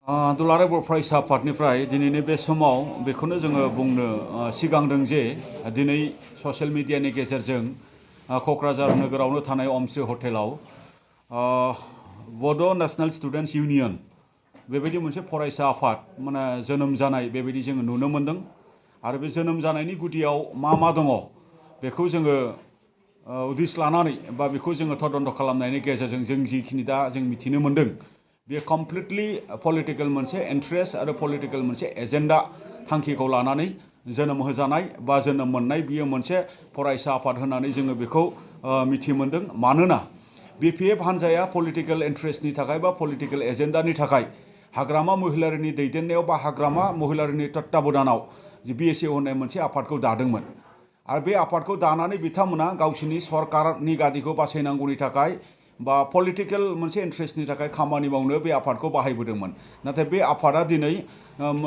दुलाराय बर' फरायसा आफादनिफ्राय दिनैनि बे समाव बेखौनो जोङो बुंनो सिगांदों जे दिनै ससियेल मिडियानि गेजेरजों क'क्राझार नोगोरावनो थानाय अमश्री हटेलाव बड' नेशनेल स्टुडेन्ट्स इउनियन बेबायदि मोनसे फरायसा आफाद माने जोनोम जानाय बेबायदि जोङो नुनो मोन्दों आरो बे जोनोम जानायनि गुदियाव मा दङ बेखौ जोङो उदिस लानानै बा बेखौ जोङो तदन्त खालामनायनि गेजेरजों जों जिखिनि दा जों मिथिनो मोन्दों बे कमप्लिटलि पलिटिकल मोनसे इन्ट्रेस्ट आरो पलिटिकल मोनसे एजेन्डा थांखिखौ लानानै जोनोम होजानाय बा जोनोम मोननाय बियो मोनसे फरायसा आफाद होननानै जोङो बेखौ मिथि मोन्दों मानोना बिपिएफ हान्जाया पलिटिकल इन्ट्रेस्टनि थाखाय बा पलिटिकल एजेन्डानि थाखाय हाग्रामा महिलारिनि दैदेननायाव बा हाग्रामा महिलारिनि तत्ताबधानाव बिएसइउ होननाय मोनसे आफादखौ दादोंमोन आरो बे आफादखौ दानानै बिथांमोना गावसिनि सरकारनि गादिखौ बासायनांगौनि थाखाय बा पलिटिकल मोनसे इन्ट्रेस्टनि थाखाय खामानि मावनो बे आफादखौ बाहायबोदोंमोन नाथाय बे आफादा दिनै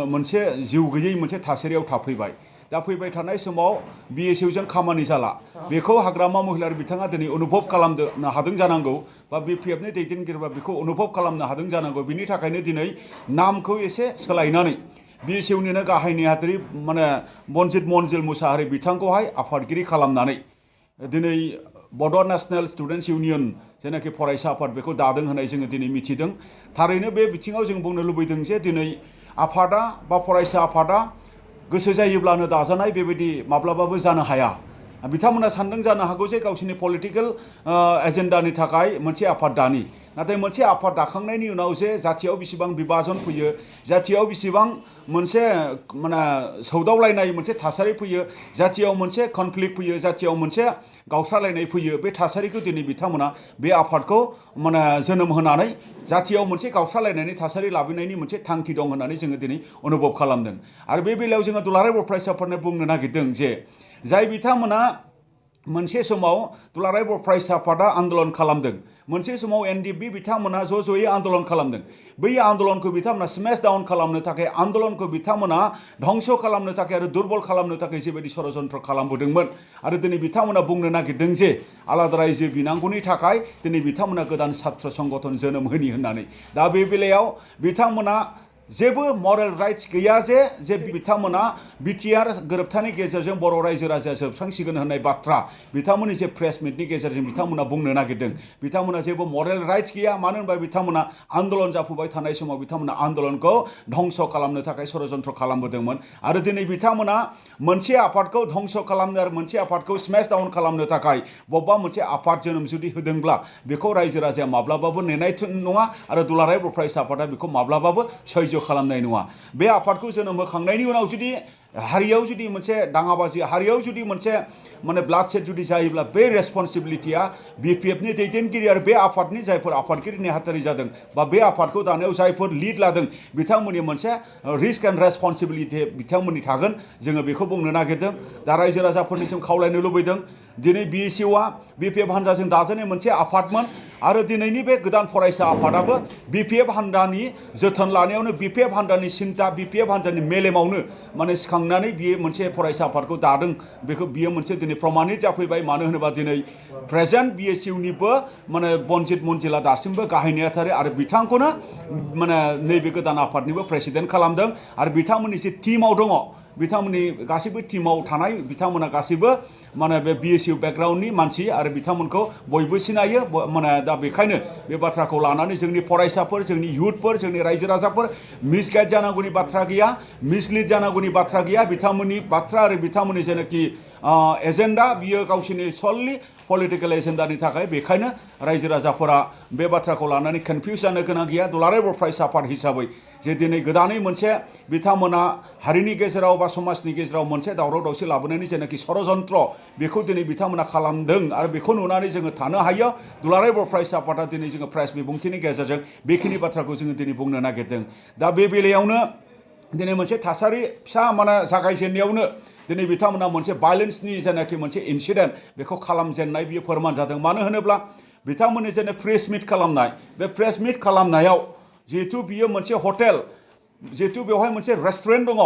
मोनसे जिउ गैयै मोनसे थासारियाव थाफैबाय दा फैबाय थानाय समाव बिएसइउजों खामानि जाला बेखौ हाग्रामा महिलारि बिथाङा दिनै अनुभब खालामनो हादों जानांगौ बा बिपिएफनि दैदेनगिरिफ्रा बेखौ अनुभब खालामनो हादों जानांगौ बिनि थाखायनो दिनै नामखौ एसे सोलायनानै बिएसइउनिनो गाहाय नेहाथारि माने बनजित मनजिल मुसाहारि बिथांखौहाय आफादगिरि खालामनानै दिनै बड' नेशनेल स्टुडेन्ट्स इउनियन जेनाखि फरायसा आफाद बेखौ दादों होननाय जोङो दिनै मिथिदों थारैनो बे बिथिङाव जों बुंनो लुबैदों जे दिनै आफादा बा फरायसा आफादा गोसो जायोब्लानो दाजानाय बेबायदि माब्लाबाबो जानो हाया बिथांमोना सानदों जानो हागौ जे गावसिनि पलिटिकल एजेन्डानि थाखाय मोनसे आफाद दानि नाथाय मोनसे आफाद दाखांनायनि उनाव जे जाथियाव बेसेबां बिभाजन फैयो जाथियाव बेसेबां मोनसे माने सौदावलायनाय मोनसे थासारि फैयो जाथियाव मोनसे कनफ्लिक्ट फैयो जाथियाव मोनसे गावस्रालायनाय फैयो बे थासारिखौ दिनै बिथांमोना बे आफादखौ माने जोनोम होनानै जाथियाव मोनसे गावस्रालायनायनि थासारि लाबोनायनि मोनसे थांखि दं होननानै जोङो दिनै अनुभब खालामदों आरो बे बेलायाव जोङो दुलाराय बर' फरायसाफोरनो बुंनो नागिरदों जे जाय बिथांमोना मोनसे समाव दुलाराय बर' फरायसा आफादा आन्दलन खालामदों मोनसे समाव एनडिएफबि बिथांमोना ज'यै आन्दलन खालामदों बै आन्दलनखौ बिथांमोना स्मेश डाउन खालामनो थाखाय आन्दलनखौ बिथांमोना धंस खालामनो थाखाय आरो दुर्बल खालामनो थाखाय जेबायदि षड़यन्त्र खालामबोदोंमोन आरो दिनै बिथांमोना बुंनो नागिरदों जे आलादा रायजो बिनांगौनि थाखाय दिनै बिथांमोना गोदान छात्र संगठन जोनोम होनि होननानै दा बे बेलायाव बिथांमोना जेबो मरेल राइट्स गैया जे बिथांमोना बिटिआर गोरोबथानि गेजेरजों बर' रायजो राजाया जोबस्रांसिगोन होननाय बाथ्रा बिथांमोननि जे प्रेस मिटनि गेजेरजों बिथांमोना बुंनो नागिरदों बिथांमोना जेबो मरेल राइट्स गैया मानो होनबा बिथांमोना आन्दलन जाफुबाय थानाय समाव बिथांमोना आन्दलनखौ धंस खालामनो थाखाय षड़यन्त्र खालामबोदोंमोन आरो दिनै बिथांमोना मोनसे आफादखौ धंस खालामनो आरो मोनसे आफादखौ स्मेश डाउन खालामनो थाखाय बबेबा मोनसे आफाद जोनोम जुदि होदोंब्ला बेखौ रायजो राजाया माब्लाबाबो नेनाय नङा आरो दुलाराय बर' फरायसा आफादा बेखौ माब्लाबाबो सैज' खालामनाय नङा बे आफादखौ जोनोम होखांनायनि उनाव जुदि हारियाव जुदि मोनसे दाङाबाजि हारियाव जुदि मोनसे माने ब्लाड सेट जुदि जायोब्ला बे रेसपन्सिबिलिटिया बिपिएफनि दैदेनगिरि आरो बे आफादनि जायफोर आफादगिरि नेहाथारि जादों बा बे आफादखौ दानायाव जायफोर लिड लादों बिथांमोननि मोनसे रिस्क एन्ड रेसपन्सिबिलिटि बिथांमोननि थागोन जोङो बेखौ बुंनो नागिरदों दा रायजो राजाफोरनिसिम खावलायनो लुबैदों दिनै बिएसइउआ बिपिएफ हान्जाजों दाजानाय मोनसे आफादमोन आरो दिनैनि बे गोदान फरायसा आफादाबो बिपिएफ हान्जानि जोथोन लानायावनो बिपिएफ हान्जानि सिन्था बिपिएफ हान्जानि मेलेमावनो माने सिखांनानै बियो मोनसे फरायसा आफादखौ दादों बेखौ बियो मोनसे दिनै प्रमानित जाफैबाय मानो होनोबा दिनै प्रेजेन्ट बिएसइउनिबो माने बनजित मनजिला दासिमबो गाहाय नेहाथारि आरो बिथांखौनो माने नैबे गोदान आफादनिबो प्रेसिडेन्ट खालामदों आरो बिथांमोननि जे टीमाव दङ बिथांमोननि गासैबो टीमाव थानाय बिथांमोना गासैबो माने बे बिएसइउ बेकग्राउन्डनि मानसि आरो बिथांमोनखौ बयबो सिनायो माने दा बेखायनो बे बाथ्राखौ लानानै जोंनि फरायसाफोर जोंनि इयुथफोर जोंनि रायजो राजाफोर मिसगाइड जानांगौनि बाथ्रा गैया मिसलिड जानांगौनि बाथ्रा गैया बिथांमोननि बाथ्रा आरो बिथांमोननि जेनाखि एजेन्डा बियो गावसोरनि सललि पलिटिकल एजेन्डानि थाखाय बेखायनो रायजो राजाफोरा बे बाथ्राखौ लानानै कनफिउज जानो गोनां गैया दुलाराय बर' फरायसा आफाद हिसाबै जे दिनै गोदानै मोनसे बिथांमोना हारिनि गेजेराव बा समाजनि गेजेराव मोनसे दावराव दावसि लाबोनायनि जेनाखि षड़यन्त्र बेखौ दिनै बिथांमोना खालामदों आरो बेखौ नुनानै जोङो थानो हायो दुलाराय बर' फरायसा आफादा दिनै जोङो प्रेस बिबुंथिनि गेजेरजों बेखिनि बाथ्राखौ जोङो दिनै बुंनो नागिरदों दा बे बेलायावनो दिनै मोनसे थासारि फिसा माने जागायजेननायावनो दिनै बिथांमोना मोनसे भायलेन्सनि जेनाखि मोनसे इनसिडेन्ट बेखौ खालामजेननाय बियो फोरमान जादों मानो होनोब्ला बिथांमोननि जेने प्रेस मिट खालामनाय बे प्रेस मिट खालामनायाव जिहेथु बियो मोनसे हटेल जिहेथु बेवहाय मोनसे रेस्टुरेन्ट दङ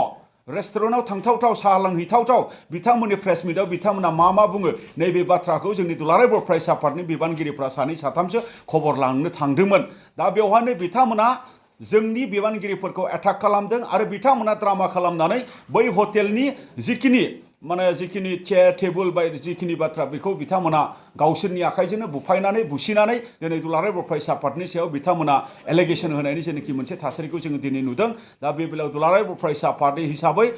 रेस्टुरेन्टआव थांथावथाव साहा लोंहैथावथाव बिथांमोननि प्रेस मिटआव बिथांमोना मा बुङो नैबे बाथ्राखौ जोंनि दुलाराय बर' फरायसा आफादनि बिबानगिरिफ्रा सानै साथामसो खबर लांनो थांदोंमोन दा बेवहायनो बिथांमोना जोंनि बिबानगिरिफोरखौ एटाक खालामदों आरो बिथांमोना ड्रामा खालामनानै बै हटेलनि जिखिनि जिखिनि चेयार टेबोल बायदि जिखिनि बाथ्रा बेखौ बिथांमोना गावसोरनि आखाइजोंनो बुफायनानै बुसिनानै दिनै दुलाराय बर' फरायसा आफादनि सायाव बिथांमोना एलिगेसन होनायनि जेनाखि मोनसे थासारिखौ जोङो दिनै नुदों। दा बे बेलायाव दुलाराय बर' फरायसा आफाद हिसाबै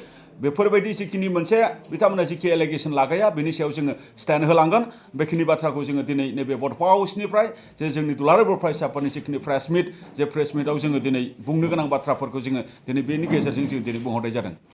बेफोरबायदि जिखिनि मोनसे बिथांमोना जिखि एलिगेसन लागाया बेनि सायाव जोङो स्टेन्ड होलांगोन। बेखिनि बाथ्राखौ जोङो दिनै नैबे बड'फा हाउसनिफ्राय जे जोंनि दुलाराय बर' फरायसा आफादनि जिखिनि प्रेस मिट जे प्रेस मिटआव जोङो दिनै बुंनो गोनां बाथ्राफोरखौ जोङो दिनै बेनि गेजेरजों जों दिनै बुंहरनाय जादों।